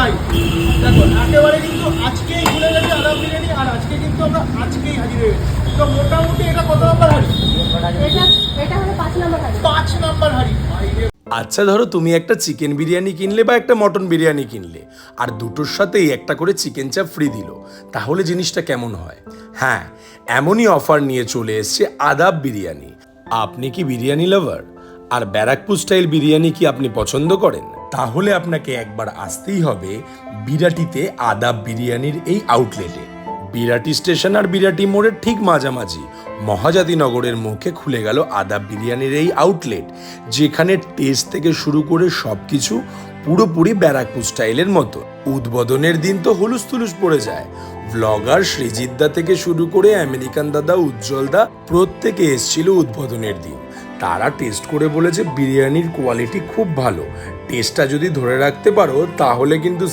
নাই। দেখো একেবারে কিন্তু আজকেই খুলে গেছে আদাব বিরিয়ানি, আর আজকে কিন্তু আমরা আজকেই হাজির হয়ে গেছি। তো মোটামুটি এটা কত নম্বর হাড়ি? এটা হলো 5 নম্বর হাড়ি। 5 নম্বর হাড়ি। আচ্ছা ধরো তুমি একটা চিকেন বিরিয়ানি কিনলে বা একটা মটন বিরিয়ানি কিনলে, আর দুটোর সাথেই একটা করে চিকেন চাপ ফ্রি দিল, তাহলে জিনিসটা কেমন হয়? হ্যাঁ, এমনই অফার নিয়ে চলে এসছে আদাব বিরিয়ানি। আপনি কি বিরিয়ানি লাভার আর ব্যারাকপুর স্টাইল বিরিয়ানি কি আপনি পছন্দ করেন? তাহলে আপনাকে একবার আসতেই হবে বিরাটিতে আদাব বিরিয়ানির এই আউটলেটে। বিরাটি স্টেশন আর বিরাটি মোড়ের ঠিক মাঝামাঝি মহাজাতিনগরের মুখে খুলে গেল আদাব বিরিয়ানির এই আউটলেট, যেখানে টেস্ট থেকে শুরু করে সবকিছু পুরোপুরি ব্যারাকপুর স্টাইলের মতো। উদ্বোধনের দিন তো হুলুস তুলুস পড়ে যায়। ব্লগার সৃজিতদা থেকে শুরু করে আমেরিকান দাদা উজ্জ্বলদা প্রত্যেকে এসেছিল উদ্বোধনের দিন। তারা টেস্ট করে বলেছে বিরিয়ানির কোয়ালিটি খুব ভালো। টেস্টটা যদি ধরে রাখতে পারো তাহলে কিন্তু